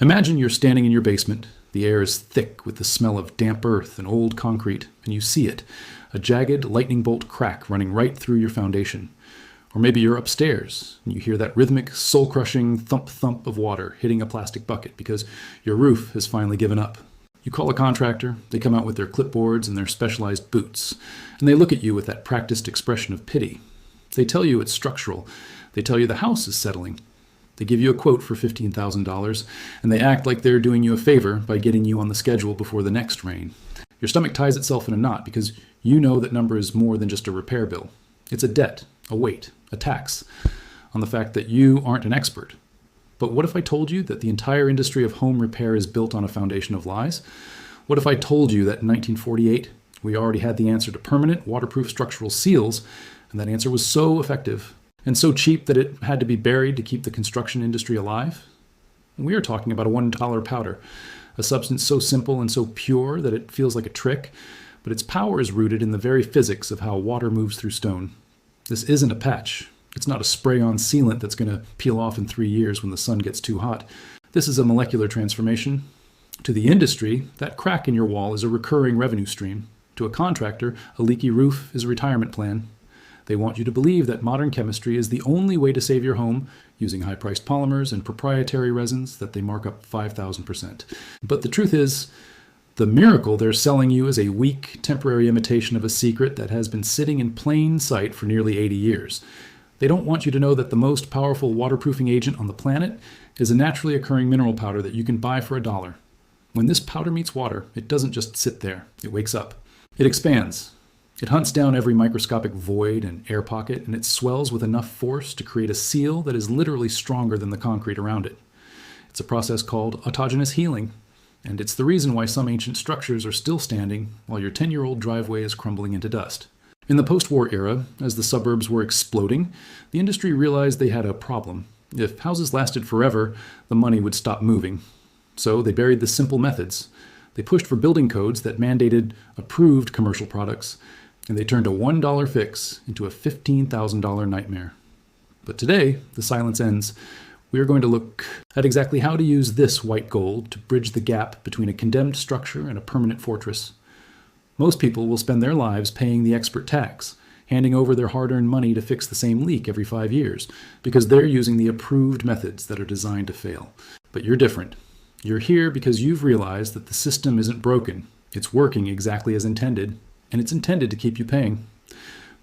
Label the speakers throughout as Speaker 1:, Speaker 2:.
Speaker 1: Imagine you're standing in your basement. The air is thick with the smell of damp earth and old concrete, and you see it, a jagged lightning bolt crack running right through your foundation. Or maybe you're upstairs, and you hear that rhythmic, soul-crushing thump-thump of water hitting a plastic bucket because your roof has finally given up. You call a contractor, they come out with their clipboards and their specialized boots, and they look at you with that practiced expression of pity. They tell you it's structural. They tell you the house is settling. They give you a quote for $15,000, and they act like they're doing you a favor by getting you on the schedule before the next rain. Your stomach ties itself in a knot because you know that number is more than just a repair bill. It's a debt, a weight, a tax on the fact that you aren't an expert. But what if I told you that the entire industry of home repair is built on a foundation of lies? What if I told you that in 1948 we already had the answer to permanent waterproof structural seals, and that answer was so effective and so cheap that it had to be buried to keep the construction industry alive? We are talking about a $1 powder, a substance so simple and so pure that it feels like a trick, but its power is rooted in the very physics of how water moves through stone. This isn't a patch. It's not a spray-on sealant that's going to peel off in 3 years when the sun gets too hot. This is a molecular transformation. To the industry, that crack in your wall is a recurring revenue stream. To a contractor, a leaky roof is a retirement plan. They want you to believe that modern chemistry is the only way to save your home using high-priced polymers and proprietary resins that they mark up 5,000%. But the truth is, the miracle they're selling you is a weak, temporary imitation of a secret that has been sitting in plain sight for nearly 80 years. They don't want you to know that the most powerful waterproofing agent on the planet is a naturally occurring mineral powder that you can buy for $1. When this powder meets water, it doesn't just sit there. It wakes up. It expands. It hunts down every microscopic void and air pocket, and it swells with enough force to create a seal that is literally stronger than the concrete around it. It's a process called autogenous healing. And it's the reason why some ancient structures are still standing while your 10-year-old driveway is crumbling into dust. In the post-war era, as the suburbs were exploding, the industry realized they had a problem. If houses lasted forever, the money would stop moving. So they buried the simple methods. They pushed for building codes that mandated approved commercial products, and they turned a $1 fix into a $15,000 nightmare. But today, the silence ends. We are going to look at exactly how to use this white gold to bridge the gap between a condemned structure and a permanent fortress. Most people will spend their lives paying the expert tax, handing over their hard-earned money to fix the same leak every 5 years, because they're using the approved methods that are designed to fail. But you're different. You're here because you've realized that the system isn't broken. It's working exactly as intended, and it's intended to keep you paying.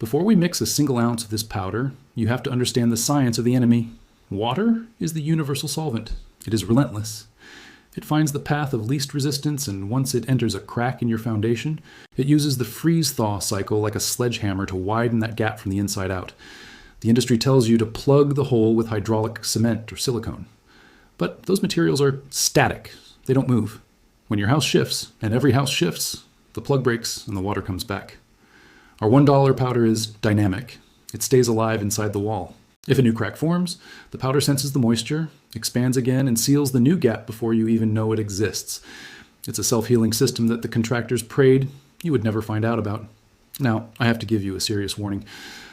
Speaker 1: Before we mix a single ounce of this powder, you have to understand the science of the enemy. Water is the universal solvent. It is relentless. It finds the path of least resistance, and once it enters a crack in your foundation, it uses the freeze-thaw cycle like a sledgehammer to widen that gap from the inside out. The industry tells you to plug the hole with hydraulic cement or silicone. But those materials are static. They don't move. When your house shifts, and every house shifts, the plug breaks and the water comes back. Our $1 powder is dynamic. It stays alive inside the wall. If a new crack forms, the powder senses the moisture, expands again, and seals the new gap before you even know it exists. It's a self-healing system that the contractors prayed you would never find out about. Now, I have to give you a serious warning.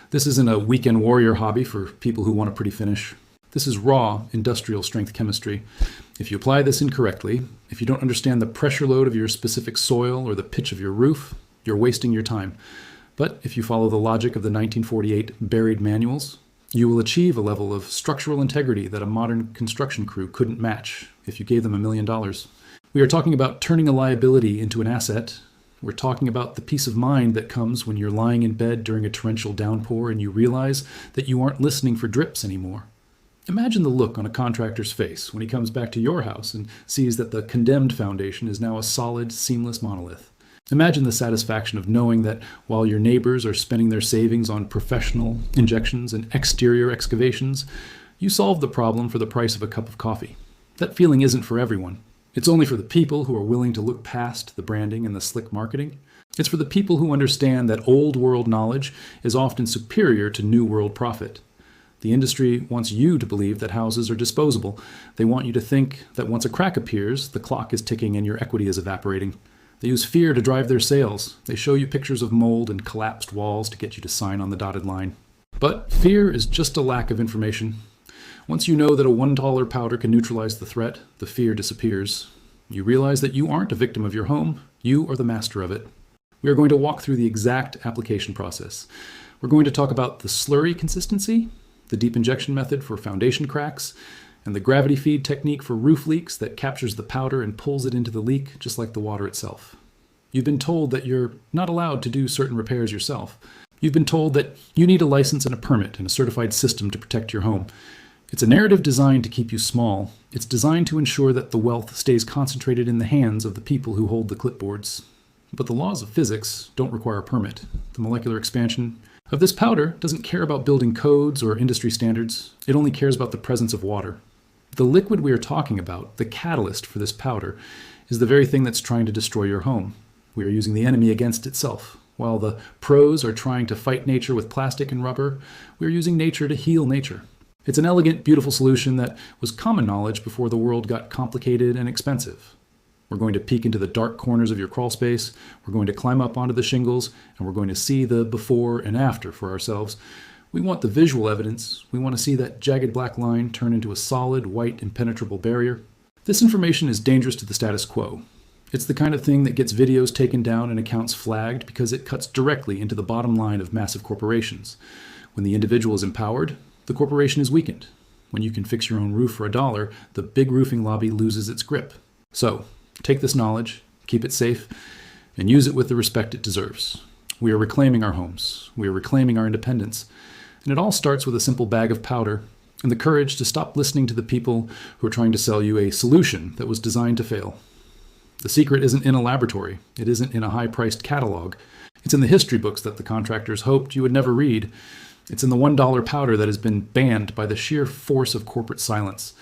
Speaker 1: This isn't a weekend warrior hobby for people who want a pretty finish. This is raw, industrial-strength chemistry. If you apply this incorrectly, if you don't understand the pressure load of your specific soil or the pitch of your roof, you're wasting your time. But if you follow the logic of the 1948 buried manuals, you will achieve a level of structural integrity that a modern construction crew couldn't match if you gave them $1 million. We are talking about turning a liability into an asset. We're talking about the peace of mind that comes when you're lying in bed during a torrential downpour and you realize that you aren't listening for drips anymore. Imagine the look on a contractor's face when he comes back to your house and sees that the condemned foundation is now a solid, seamless monolith. Imagine the satisfaction of knowing that while your neighbors are spending their savings on professional injections and exterior excavations, you solved the problem for the price of a cup of coffee. That feeling isn't for everyone. It's only for the people who are willing to look past the branding and the slick marketing. It's for the people who understand that old world knowledge is often superior to new world profit. The industry wants you to believe that houses are disposable. They want you to think that once a crack appears, the clock is ticking and your equity is evaporating. They use fear to drive their sales. They show you pictures of mold and collapsed walls to get you to sign on the dotted line. But fear is just a lack of information. Once you know that a $1 powder can neutralize the threat, the fear disappears. You realize that you aren't a victim of your home, you are the master of it. We are going to walk through the exact application process. We're going to talk about the slurry consistency, the deep injection method for foundation cracks, and the gravity feed technique for roof leaks that captures the powder and pulls it into the leak just like the water itself. You've been told that you're not allowed to do certain repairs yourself. You've been told that you need a license and a permit and a certified system to protect your home. It's a narrative designed to keep you small. It's designed to ensure that the wealth stays concentrated in the hands of the people who hold the clipboards. But the laws of physics don't require a permit. The molecular expansion of this powder doesn't care about building codes or industry standards. It only cares about the presence of water. The liquid we are talking about, the catalyst for this powder, is the very thing that's trying to destroy your home. We are using the enemy against itself. While the pros are trying to fight nature with plastic and rubber, we are using nature to heal nature. It's an elegant, beautiful solution that was common knowledge before the world got complicated and expensive. We're going to peek into the dark corners of your crawl space, we're going to climb up onto the shingles, and we're going to see the before and after for ourselves. We want the visual evidence. We want to see that jagged black line turn into a solid, white, impenetrable barrier. This information is dangerous to the status quo. It's the kind of thing that gets videos taken down and accounts flagged because it cuts directly into the bottom line of massive corporations. When the individual is empowered, the corporation is weakened. When you can fix your own roof for $1, the big roofing lobby loses its grip. So, take this knowledge, keep it safe, and use it with the respect it deserves. We are reclaiming our homes. We are reclaiming our independence. And it all starts with a simple bag of powder and the courage to stop listening to the people who are trying to sell you a solution that was designed to fail. The secret isn't in a laboratory. It isn't in a high-priced catalog. It's in the history books that the contractors hoped you would never read. It's in the $1 powder that has been banned by the sheer force of corporate silence.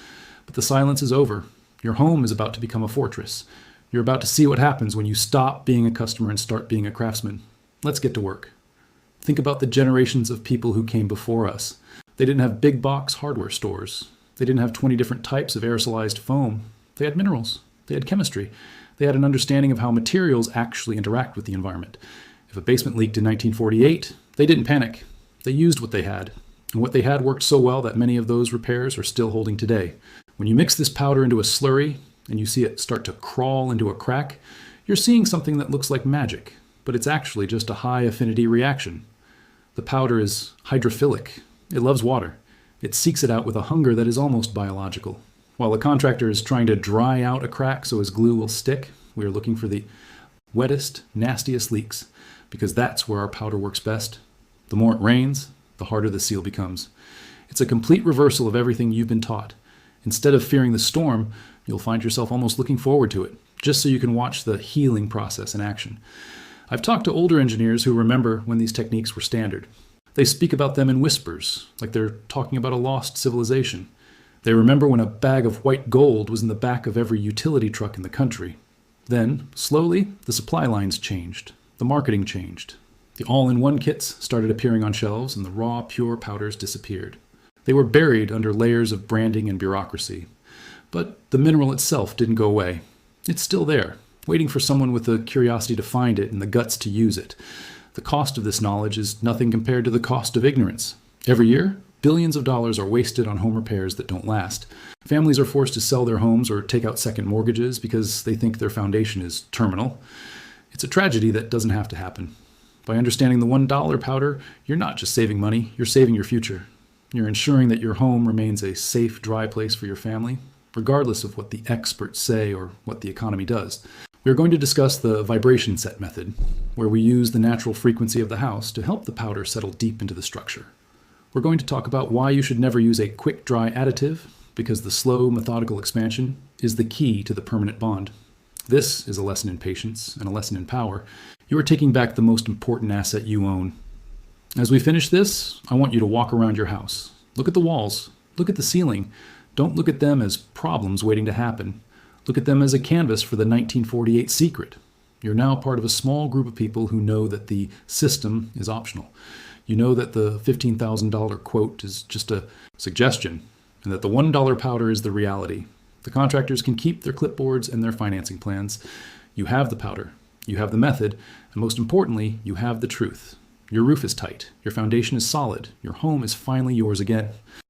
Speaker 1: But the silence is over. Your home is about to become a fortress. You're about to see what happens when you stop being a customer and start being a craftsman. Let's get to work. Think about the generations of people who came before us. They didn't have big box hardware stores. They didn't have 20 different types of aerosolized foam. They had minerals. They had chemistry. They had an understanding of how materials actually interact with the environment. If a basement leaked in 1948, they didn't panic. They used what they had. And what they had worked so well that many of those repairs are still holding today. When you mix this powder into a slurry and you see it start to crawl into a crack, you're seeing something that looks like magic, but it's actually just a high affinity reaction. The powder is hydrophilic. It loves water. It seeks it out with a hunger that is almost biological. While a contractor is trying to dry out a crack so his glue will stick, we are looking for the wettest, nastiest leaks, because that's where our powder works best. The more it rains, the harder the seal becomes. It's a complete reversal of everything you've been taught. Instead of fearing the storm, you'll find yourself almost looking forward to it, just so you can watch the healing process in action. I've talked to older engineers who remember when these techniques were standard. They speak about them in whispers, like they're talking about a lost civilization. They remember when a bag of white gold was in the back of every utility truck in the country. Then, slowly, the supply lines changed. The marketing changed. The all-in-one kits started appearing on shelves, and the raw, pure powders disappeared. They were buried under layers of branding and bureaucracy. But the mineral itself didn't go away. It's still there, waiting for someone with the curiosity to find it and the guts to use it. The cost of this knowledge is nothing compared to the cost of ignorance. Every year, billions of dollars are wasted on home repairs that don't last. Families are forced to sell their homes or take out second mortgages because they think their foundation is terminal. It's a tragedy that doesn't have to happen. By understanding the $1 powder, you're not just saving money, you're saving your future. You're ensuring that your home remains a safe, dry place for your family, regardless of what the experts say or what the economy does. We're going to discuss the vibration set method, where we use the natural frequency of the house to help the powder settle deep into the structure. We're going to talk about why you should never use a quick dry additive, because the slow, methodical expansion is the key to the permanent bond. This is a lesson in patience and a lesson in power. You are taking back the most important asset you own. As we finish this, I want you to walk around your house. Look at the walls. Look at the ceiling. Don't look at them as problems waiting to happen. Look at them as a canvas for the 1948 secret. You're now part of a small group of people who know that the system is optional. You know that the $15,000 quote is just a suggestion, and that the $1 powder is the reality. The contractors can keep their clipboards and their financing plans. You have the powder. You have the method. And most importantly, you have the truth. Your roof is tight. Your foundation is solid. Your home is finally yours again.